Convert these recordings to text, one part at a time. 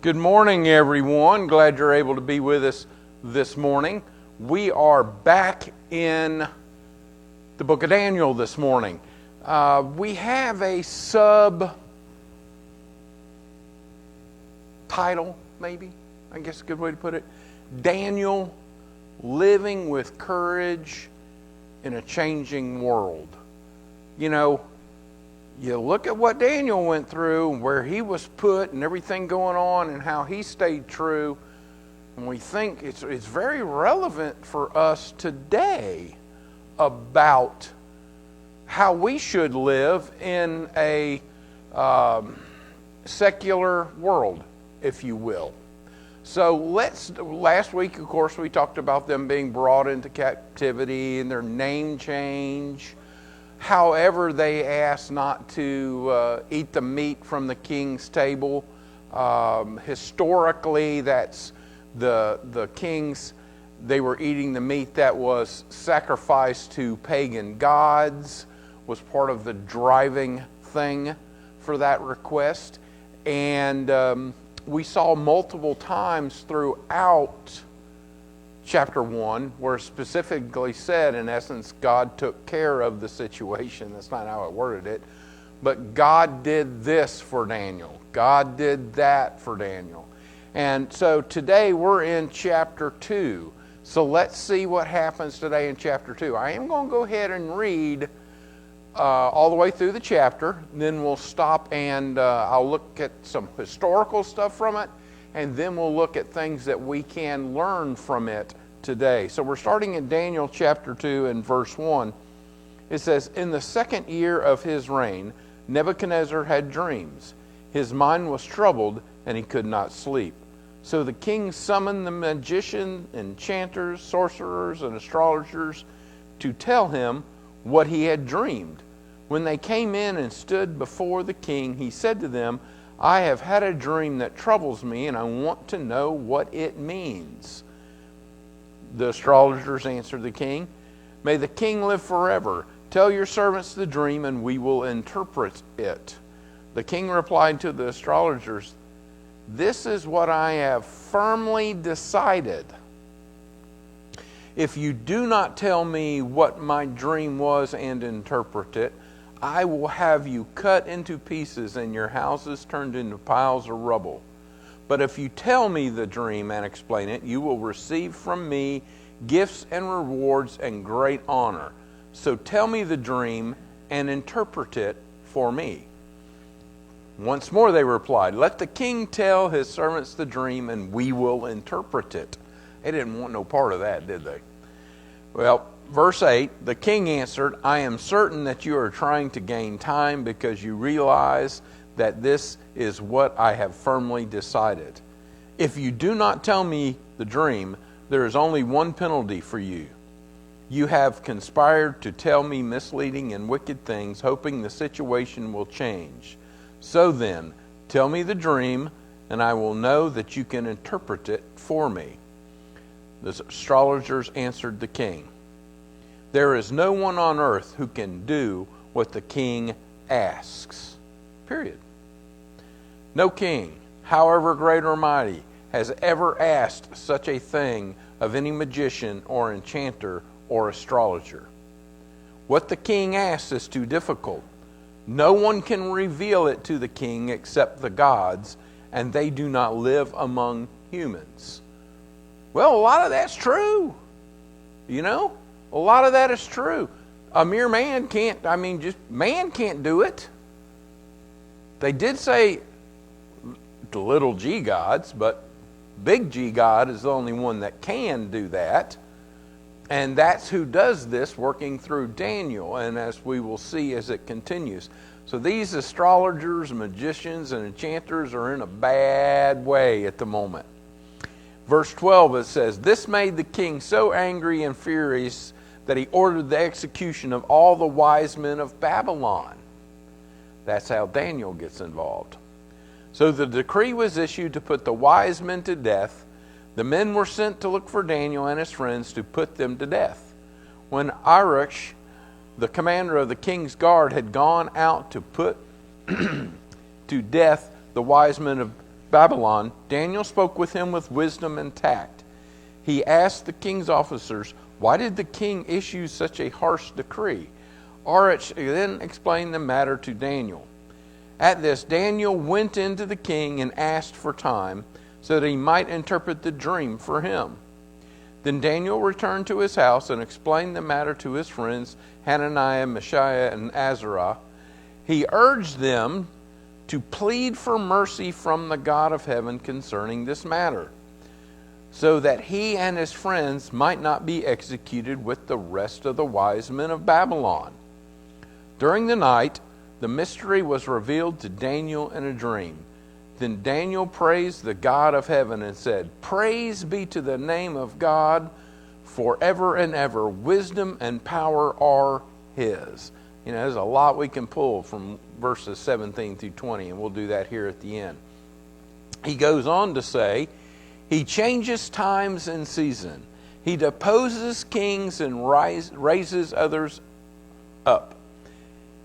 Good morning, everyone. Glad you're able to be with us this morning. We are back in the book of Daniel this morning. We have a sub-title, maybe, I guess a good way to put it. Daniel, living with courage in a changing world. You know, you look at what Daniel went through and where he was put and everything going on and how he stayed true. And we think it's very relevant for us today about how we should live in a secular world, if you will. So last week, of course, we talked about them being brought into captivity and their name change. However, they asked not to eat the meat from the king's table. Historically, that's the kings, they were eating the meat that was sacrificed to pagan gods, was part of the driving thing for that request. And we saw multiple times throughout chapter 1, where specifically said, in essence, God took care of the situation. That's not how it worded it. But God did this for Daniel. God did that for Daniel. And so today we're in chapter 2. So let's see what happens today in chapter 2. I am going to go ahead and read all the way through the chapter. Then we'll stop and I'll look at some historical stuff from it. And then we'll look at things that we can learn from it today. So we're starting in Daniel chapter 2 and verse 1. It says, "In the second year of his reign, Nebuchadnezzar had dreams. His mind was troubled, and he could not sleep. So the king summoned the magicians, enchanters, sorcerers, and astrologers to tell him what he had dreamed. When they came in and stood before the king, he said to them, 'I have had a dream that troubles me, and I want to know what it means.' The astrologers answered the king, 'May the king live forever. Tell your servants the dream, and we will interpret it.' The king replied to the astrologers, 'This is what I have firmly decided. If you do not tell me what my dream was and interpret it, I will have you cut into pieces and your houses turned into piles of rubble. But if you tell me the dream and explain it, you will receive from me gifts and rewards and great honor. So tell me the dream and interpret it for me.' Once more they replied, 'Let the king tell his servants the dream, and we will interpret it.'" They didn't want no part of that, did they? Well, verse 8, the king answered, "I am certain that you are trying to gain time because you realize that this is what I have firmly decided. If you do not tell me the dream, there is only one penalty for you. You have conspired to tell me misleading and wicked things, hoping the situation will change. So then, tell me the dream, and I will know that you can interpret it for me." The astrologers answered the king, "There is no one on earth who can do what the king asks." Period. No king, however great or mighty, has ever asked such a thing of any magician or enchanter or astrologer. What the king asks is too difficult. No one can reveal it to the king except the gods, and they do not live among humans. Well, a lot of that's true. You know, a lot of that is true. A mere man can't, man can't do it. They did say the little g gods, but big G God is the only one that can do that. And that's who does this, working through Daniel, and as we will see as it continues. So these astrologers, magicians, and enchanters are in a bad way at the moment. Verse 12, it says, "This made the king so angry and furious that he ordered the execution of all the wise men of Babylon." That's how Daniel gets involved. "So the decree was issued to put the wise men to death. The men were sent to look for Daniel and his friends to put them to death. When Arush, the commander of the king's guard, had gone out to put to death the wise men of Babylon, Daniel spoke with him with wisdom and tact. He asked the king's officers, "Why did the king issue such a harsh decree?" Aruch then explained the matter to Daniel. At this, Daniel went into the king and asked for time so that he might interpret the dream for him. Then Daniel returned to his house and explained the matter to his friends Hananiah, Mishael, and Azariah. He urged them to plead for mercy from the God of heaven concerning this matter, so that he and his friends might not be executed with the rest of the wise men of Babylon. During the night, the mystery was revealed to Daniel in a dream. Then Daniel praised the God of heaven and said, "Praise be to the name of God forever and ever. Wisdom and power are his." There's a lot we can pull from verses 17 through 20, and we'll do that here at the end. He goes on to say, he changes times and season. He deposes kings and raises others up.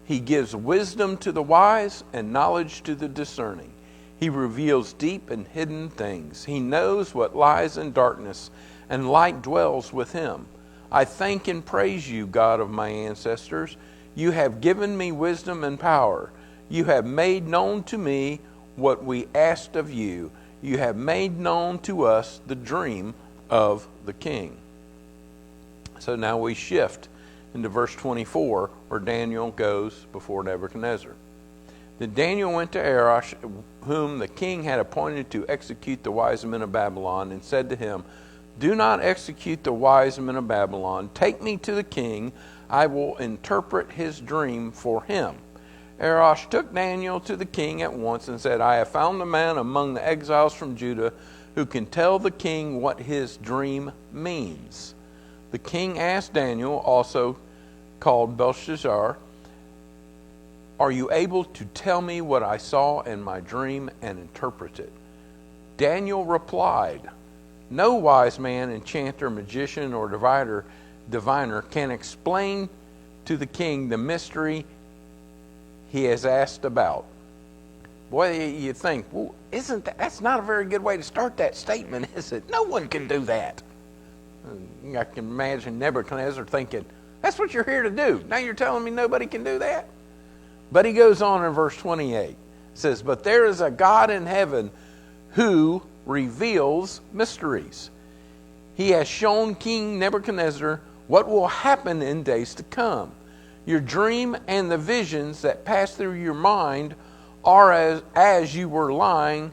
He gives wisdom to the wise and knowledge to the discerning. He reveals deep and hidden things. He knows what lies in darkness, and light dwells with him. I thank and praise you, God of my ancestors. You have given me wisdom and power. You have made known to me what we asked of you. You have made known to us the dream of the king. So now we shift into verse 24, where Daniel goes before Nebuchadnezzar. Then Daniel went to Aruch, whom the king had appointed to execute the wise men of Babylon, and said to him, "Do not execute the wise men of Babylon. Take me to the king. I will interpret his dream for him." Aruch took Daniel to the king at once and said, "I have found a man among the exiles from Judah who can tell the king what his dream means." The king asked Daniel, also called Belshazzar, "Are you able to tell me what I saw in my dream and interpret it?" Daniel replied, "No wise man, enchanter, magician, or diviner can explain to the king the mystery he has asked about." Boy, you think, well, that's not a very good way to start that statement, is it? No one can do that. I can imagine Nebuchadnezzar thinking, that's what you're here to do. Now you're telling me nobody can do that? But he goes on in verse 28. It says, "But there is a God in heaven who reveals mysteries. He has shown King Nebuchadnezzar what will happen in days to come. Your dream and the visions that pass through your mind are as you were lying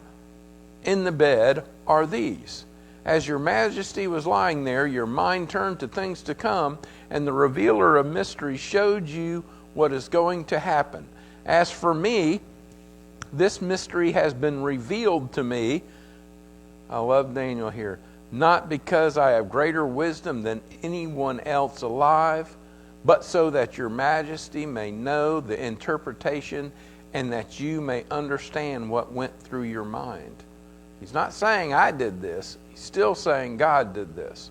in the bed are these. As your majesty was lying there, your mind turned to things to come, and the revealer of mysteries showed you what is going to happen. As for me, this mystery has been revealed to me." I love Daniel here. "Not because I have greater wisdom than anyone else alive, but so that your majesty may know the interpretation and that you may understand what went through your mind." He's not saying I did this. He's still saying God did this.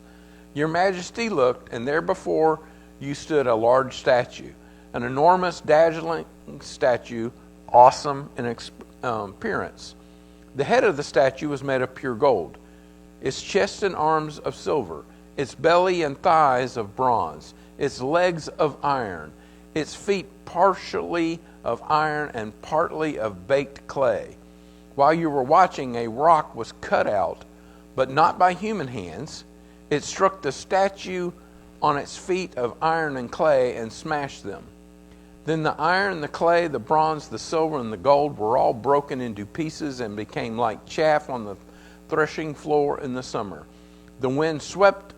"Your majesty looked, and there before you stood a large statue, an enormous, dazzling statue, awesome in appearance. The head of the statue was made of pure gold, its chest and arms of silver, its belly and thighs of bronze, its legs of iron, its feet partially of iron and partly of baked clay. While you were watching, a rock was cut out, but not by human hands. It struck the statue on its feet of iron and clay and smashed them. Then the iron, the clay, the bronze, the silver, and the gold were all broken into pieces and became like chaff on the threshing floor in the summer. The wind swept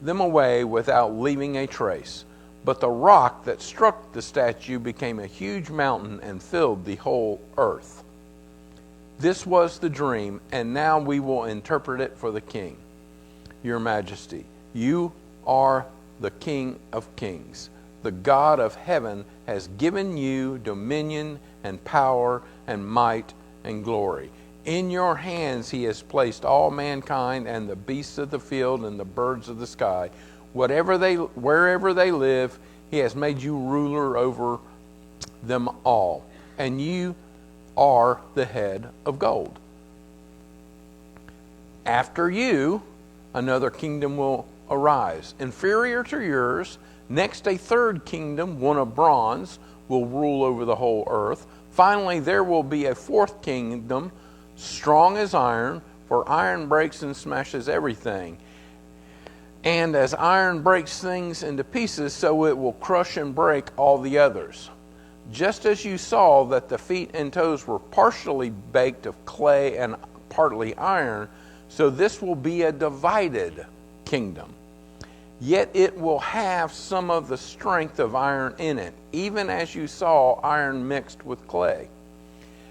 them away without leaving a trace. But the rock that struck the statue became a huge mountain and filled the whole earth. This was the dream, and now we will interpret it for the king. Your majesty, you are the King of kings. The God of heaven has given you dominion and power and might and glory. In your hands he has placed all mankind and the beasts of the field and the birds of the sky. Wherever they live, he has made you ruler over them all. And you are the head of gold. After you, another kingdom will arise, inferior to yours. Next, a third kingdom, one of bronze, will rule over the whole earth. Finally, there will be a fourth kingdom, strong as iron, for iron breaks and smashes everything. And as iron breaks things into pieces, so it will crush and break all the others. Just as you saw that the feet and toes were partially baked of clay and partly iron, so this will be a divided kingdom. Yet it will have some of the strength of iron in it, even as you saw iron mixed with clay.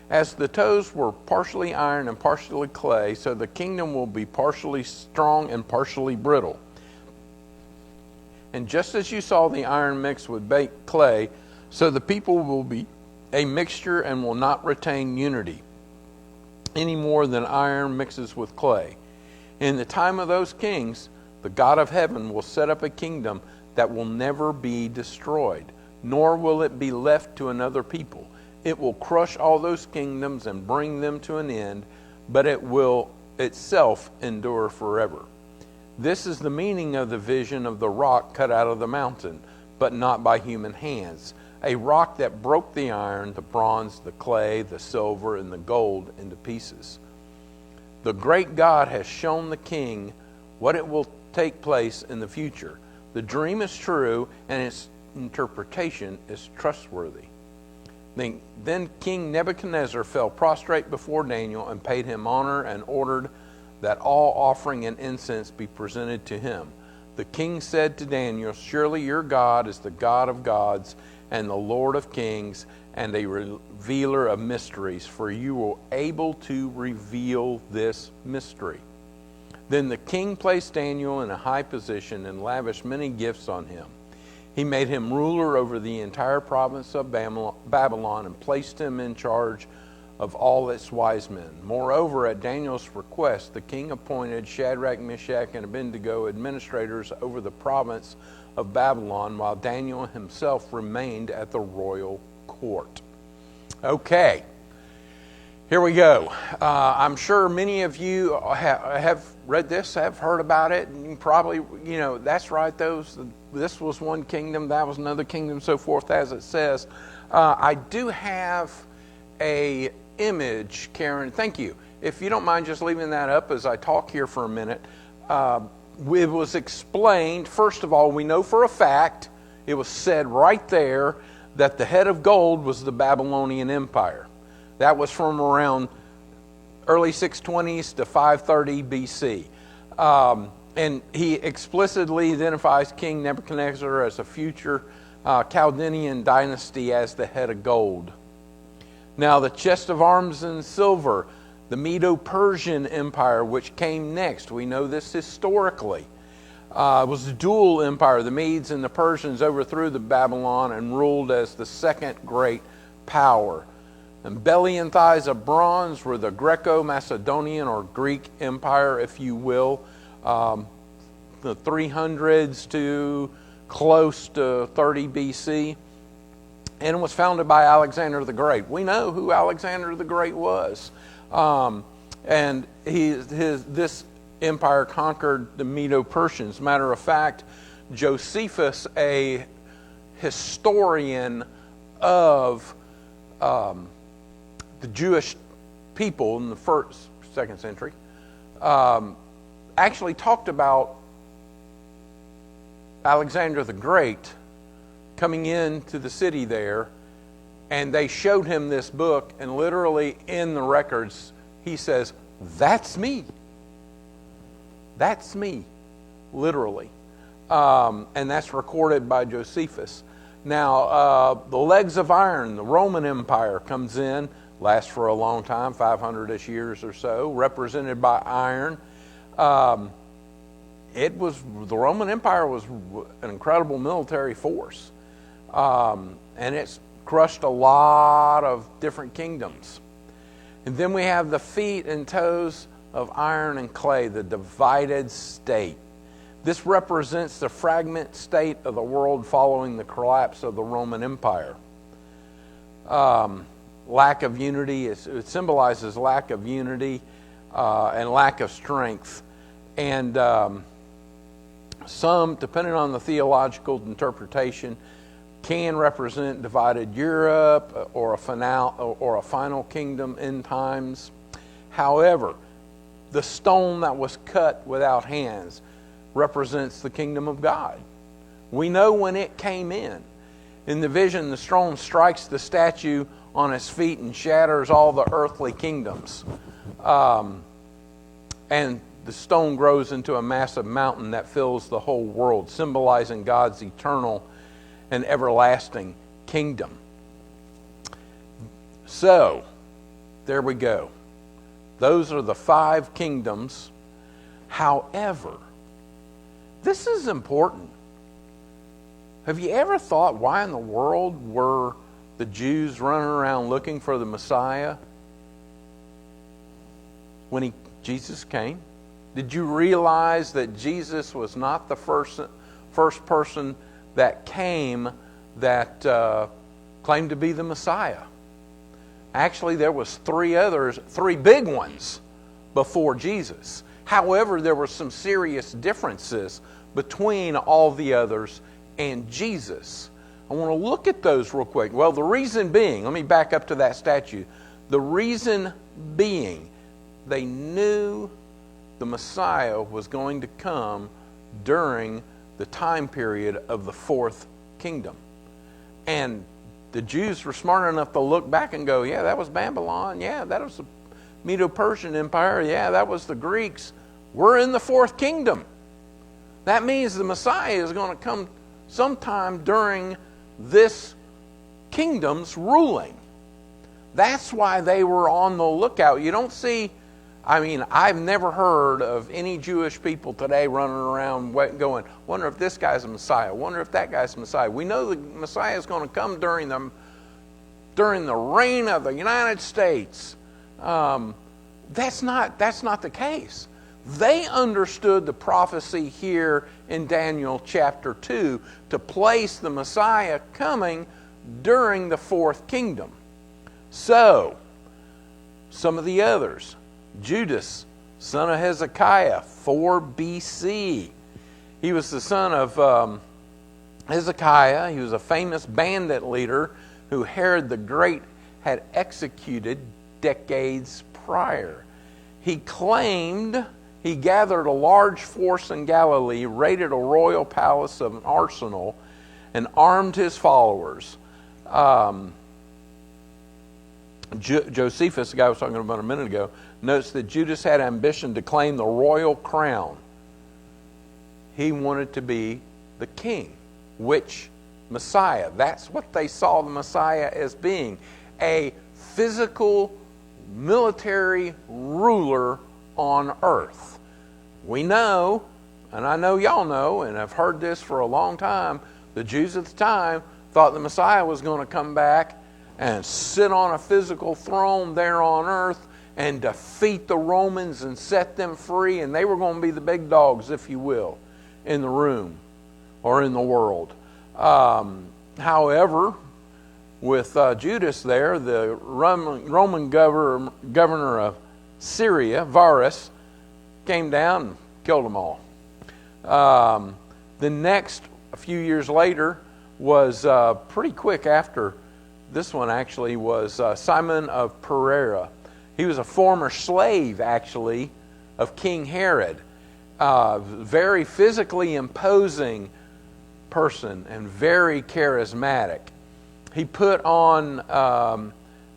As the toes were partially iron and partially clay, so the kingdom will be partially strong and partially brittle. And just as you saw the iron mixed with baked clay, so the people will be a mixture and will not retain unity, any more than iron mixes with clay. In the time of those kings, the God of heaven will set up a kingdom that will never be destroyed, nor will it be left to another people. It will crush all those kingdoms and bring them to an end, but it will itself endure forever. This is the meaning of the vision of the rock cut out of the mountain, but not by human hands. A rock that broke the iron, the bronze, the clay, the silver, and the gold into pieces. The great God has shown the king what it will take place in the future. The dream is true, and its interpretation is trustworthy. Then King Nebuchadnezzar fell prostrate before Daniel and paid him honor and ordered that all offering and incense be presented to him. The king said to Daniel, "Surely your God is the God of gods and the Lord of kings and a revealer of mysteries, for you were able to reveal this mystery." Then the king placed Daniel in a high position and lavished many gifts on him. He made him ruler over the entire province of Babylon and placed him in charge of all its wise men. Moreover, at Daniel's request, the king appointed Shadrach, Meshach, and Abednego administrators over the province of Babylon, while Daniel himself remained at the royal court. Okay, here we go. I'm sure many of you have read this, have heard about it, and you probably, that's right, this was one kingdom, that was another kingdom, so forth, as it says. I do have a image, Karen, thank you. If you don't mind just leaving that up as I talk here for a minute. It was explained, first of all, we know for a fact, it was said right there, that the head of gold was the Babylonian Empire. That was from around early 620s to 530 BC. And he explicitly identifies King Nebuchadnezzar as a future Chaldean dynasty as the head of gold. Now, the chest of arms and silver, the Medo-Persian Empire, which came next, we know this historically, was a dual empire. The Medes and the Persians overthrew the Babylon and ruled as the second great power. And belly and thighs of bronze were the Greco-Macedonian or Greek Empire, if you will, the 300s to close to 30 BC. And it was founded by Alexander the Great. We know who Alexander the Great was. And this empire conquered the Medo-Persians. Matter of fact, Josephus, a historian of the Jewish people in the second century, actually talked about Alexander the Great coming into the city there, and they showed him this book, and literally in the records, he says, "That's me. That's me," literally. And that's recorded by Josephus. Now, the legs of iron, the Roman Empire comes in, lasts for a long time, 500-ish years or so, represented by iron. The Roman Empire was an incredible military force. And it's crushed a lot of different kingdoms. And then we have the feet and toes of iron and clay, the divided state. This represents the fragment state of the world following the collapse of the Roman Empire. Lack of unity, it symbolizes lack of unity. and lack of strength. And some, depending on the theological interpretation, can represent divided Europe or a final kingdom end times. However, the stone that was cut without hands represents the kingdom of God. We know when it came in. In the vision, the stone strikes the statue on its feet and shatters all the earthly kingdoms. And the stone grows into a massive mountain that fills the whole world, symbolizing God's eternal and everlasting kingdom. So, there we go. Those are the 5 kingdoms. However, this is important. Have you ever thought, why in the world were the Jews running around looking for the Messiah when Jesus came? Did you realize that Jesus was not the first person that came that claimed to be the Messiah? Actually, there was 3 big ones before Jesus. However, there were some serious differences between all the others and Jesus. I want to look at those real quick. Well, the reason being, let me back up to that statue. The reason being, they knew the Messiah was going to come during the time period of the 4th kingdom. And the Jews were smart enough to look back and go, yeah, that was Babylon. Yeah, that was the Medo-Persian Empire. Yeah, that was the Greeks. We're in the 4th kingdom. That means the Messiah is going to come sometime during this kingdom's ruling. That's why they were on the lookout. You don't see, I've never heard of any Jewish people today running around going, wonder if this guy's a Messiah, wonder if that guy's a Messiah. We know the Messiah is going to come during the reign of the United States. That's not the case. They understood the prophecy here in Daniel chapter 2 to place the Messiah coming during the 4th kingdom. So, some of the others. Judas, son of Hezekiah, 4 BC. He was the son of Hezekiah. He was a famous bandit leader who Herod the Great had executed decades prior. He claimed he gathered a large force in Galilee, raided a royal palace of an arsenal, and armed his followers. Josephus, the guy I was talking about a minute ago, notes that Judas had ambition to claim the royal crown. He wanted to be the king, which Messiah. That's what they saw the Messiah as being. A physical military ruler on earth. We know, and I know y'all know, and I've heard this for a long time, the Jews at the time thought the Messiah was going to come back and sit on a physical throne there on earth and defeat the Romans and set them free, and they were going to be the big dogs, if you will, in the room or in the world. However, with Judas there, the Roman governor of Syria, Varus, came down and killed them all. The next, a few years later, was pretty quick after this one actually, was Simon of Pereira. He was a former slave, actually, of King Herod. Very physically imposing person and very charismatic. He put on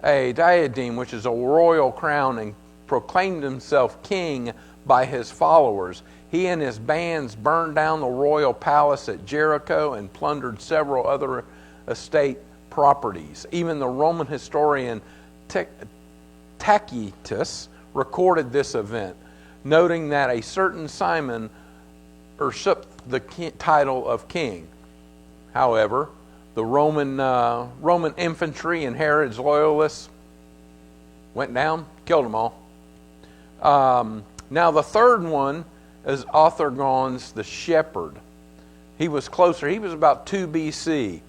a diadem, which is a royal crown, and proclaimed himself king by his followers. He and his bands burned down the royal palace at Jericho and plundered several other estate properties. Even the Roman historian Tacitus recorded this event, noting that a certain Simon usurped the title of king. However, the Roman infantry and Herod's loyalists went down, killed them all. Now the third one is Arthagones the shepherd. He was closer. He was about 2 BC.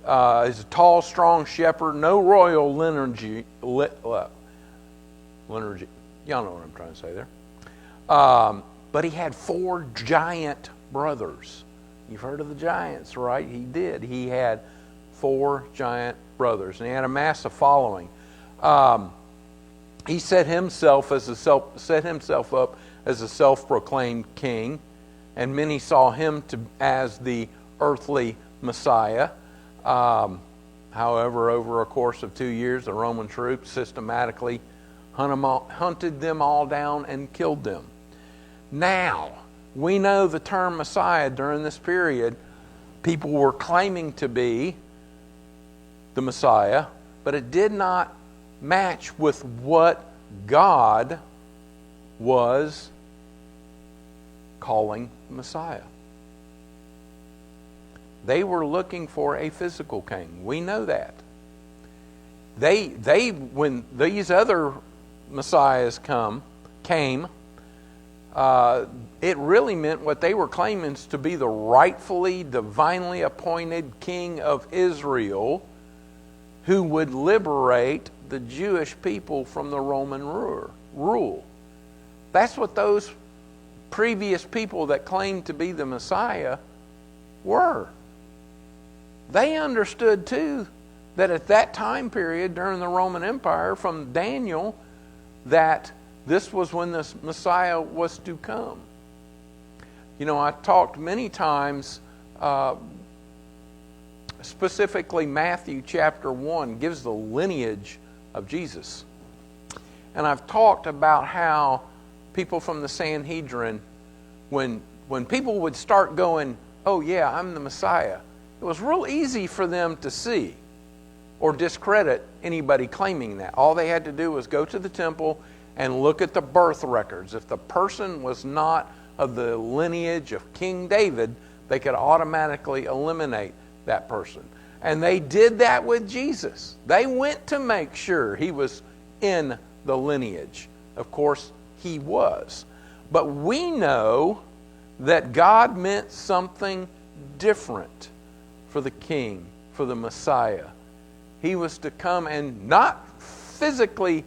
He's a tall, strong shepherd, no royal lineage. Y'all know what I'm trying to say there. But he had 4 giant brothers. You've heard of the giants, right? He did. He had 4 giant brothers, and he had a massive following. He set himself up as a self-proclaimed king, and many saw him as the earthly Messiah. However, over a course of 2 years, the Roman troops systematically hunted them all down and killed them. Now, we know the term Messiah during this period, people were claiming to be the Messiah, but it did not match with what God was calling Messiah. They were looking for a physical king. We know that. They when these other messiahs came, it really meant what they were claiming to be the rightfully, divinely appointed king of Israel, who would liberate the Jewish people from the Roman rule. That's what those previous people that claimed to be the Messiah were. They understood too that at that time period during the Roman Empire, from Daniel, that this was when the Messiah was to come. You know, I talked many times, specifically Matthew chapter 1 gives the lineage of Jesus. And I've talked about how people from the Sanhedrin, when people would start going, oh yeah, I'm the Messiah, it was real easy for them to see or discredit anybody claiming that. All they had to do was go to the temple and look at the birth records. If the person was not of the lineage of King David, they could automatically eliminate that person. And they did that with Jesus. They went to make sure he was in the lineage. Of course, he was. But we know that God meant something different for the king, for the Messiah. He was to come and not physically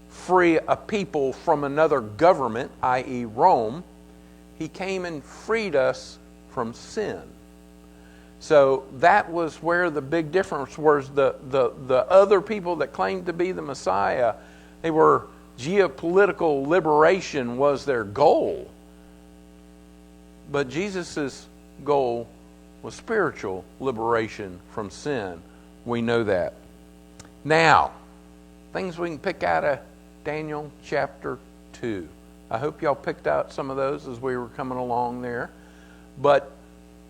free a people from another government, i.e. Rome. He came and freed us from sin. So that was where the big difference was. The other people that claimed to be the Messiah, they were geopolitical liberation was their goal. But Jesus' goal was spiritual liberation from sin. We know that. Now, things we can pick out of Daniel chapter 2. I hope y'all picked out some of those as we were coming along there. But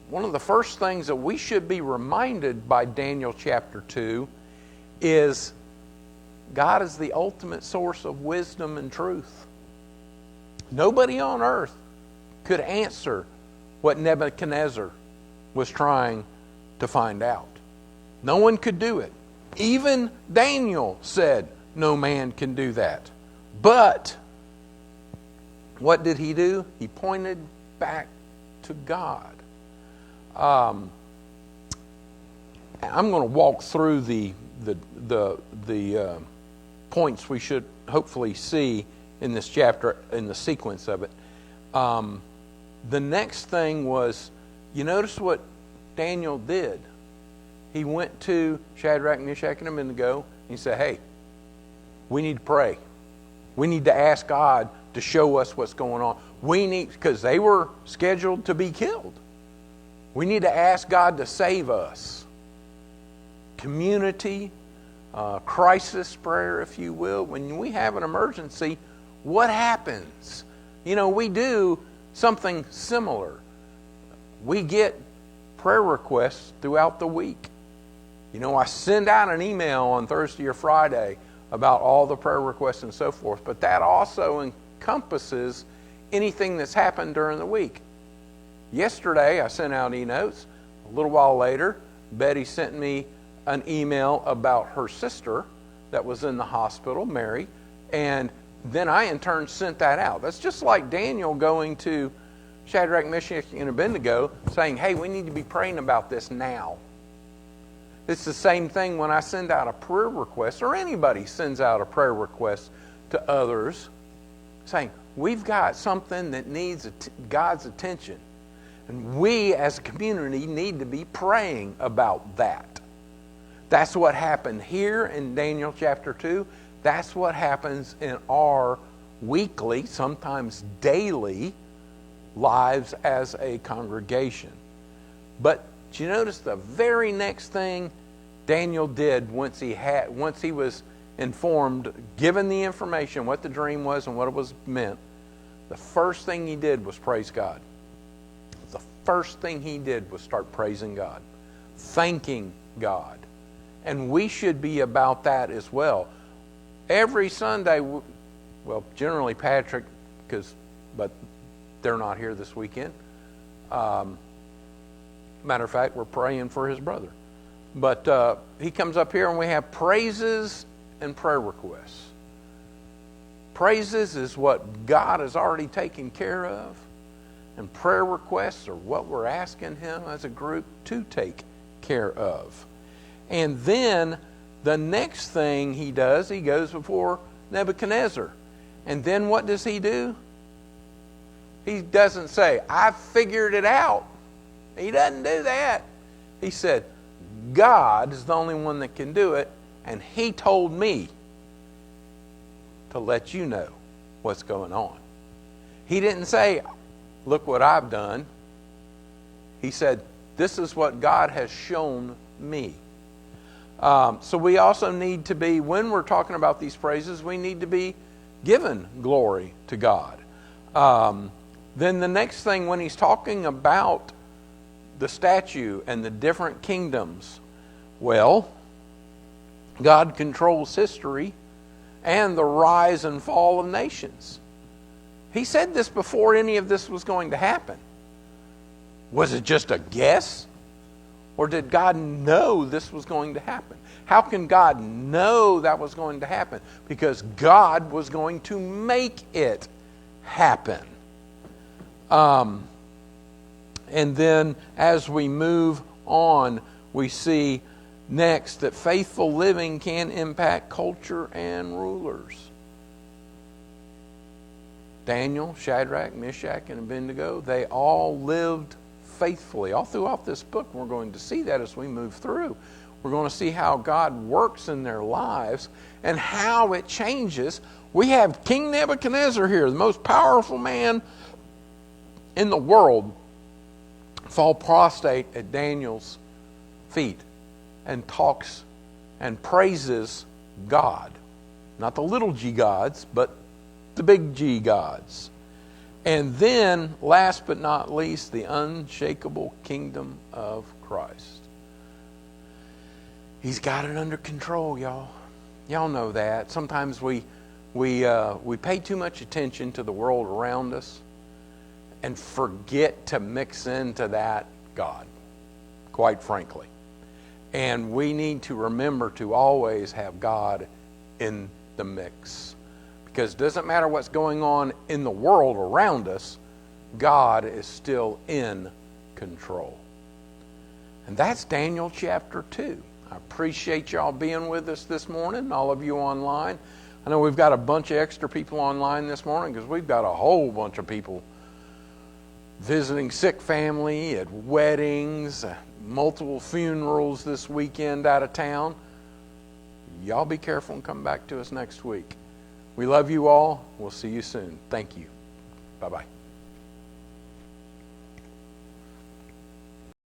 one of the first things that we should be reminded by Daniel chapter 2 is God is the ultimate source of wisdom and truth. Nobody on earth could answer what Nebuchadnezzar was trying to find out. No one could do it. Even Daniel said, no man can do that. But what did he do? He pointed back to God. I'm going to walk through the points we should hopefully see in this chapter, in the sequence of it. The next thing was, you notice what Daniel did. He went to Shadrach, Meshach, and Abednego, and he said, hey, we need to pray. We need to ask God to show us what's going on. We need, because they were scheduled to be killed. We need to ask God to save us. Community, crisis prayer, if you will. When we have an emergency, what happens? You know, we do something similar. We get prayer requests throughout the week. You know, I send out an email on Thursday or Friday about all the prayer requests and so forth, but that also encompasses anything that's happened during the week. Yesterday, I sent out e-notes. A little while later, Betty sent me an email about her sister that was in the hospital, Mary, and then I in turn sent that out. That's just like Daniel going to Shadrach, Meshach, and Abednego saying, hey, we need to be praying about this now. It's the same thing when I send out a prayer request, or anybody sends out a prayer request to others. saying, we've got something that needs God's attention. And we as a community need to be praying about that. That's what happened here in Daniel chapter 2. That's what happens in our weekly, sometimes daily, lives as a congregation. But do you notice the very next thing Daniel did once he was informed, given the information, what the dream was and what it was meant? The first thing he did was praise God. The first thing he did was start praising God, thanking God. And we should be about that as well. Every Sunday, well, generally Patrick, but they're not here this weekend. Matter of fact, we're praying for his brother. But he comes up here and we have praises and prayer requests. Praises is what God has already taken care of. And prayer requests are what we're asking him as a group to take care of. And then the next thing he does, he goes before Nebuchadnezzar. And then what does he do? He doesn't say, I figured it out. He doesn't do that. He said, God is the only one that can do it, and he told me to let you know what's going on. He didn't say, look what I've done. He said, this is what God has shown me. So we also need to be, when we're talking about these praises, we need to be given glory to God. Then the next thing, when he's talking about the statue and the different kingdoms, well, God controls history and the rise and fall of nations. He said this before any of this was going to happen. Was it just a guess? Or did God know this was going to happen? How can God know that was going to happen? Because God was going to make it happen. And then as we move on, we see next that faithful living can impact culture and rulers. Daniel, Shadrach, Meshach, and Abednego, they all lived faithfully. All throughout this book, we're going to see that as we move through. We're going to see how God works in their lives and how it changes. We have King Nebuchadnezzar here, the most powerful man in the world, fall prostrate at Daniel's feet and talks and praises God. Not the little g gods, but the big G gods. And then, last but not least, the unshakable kingdom of Christ. He's got it under control, y'all. Y'all know that. Sometimes we pay too much attention to the world around us and forget to mix into that God, quite frankly. And we need to remember to always have God in the mix. Because it doesn't matter what's going on in the world around us, God is still in control. And that's Daniel chapter 2. I appreciate y'all being with us this morning, all of you online. I know we've got a bunch of extra people online this morning because we've got a whole bunch of people visiting sick family, at weddings, multiple funerals this weekend out of town. Y'all be careful and come back to us next week. We love you all. We'll see you soon. Thank you. Bye-bye.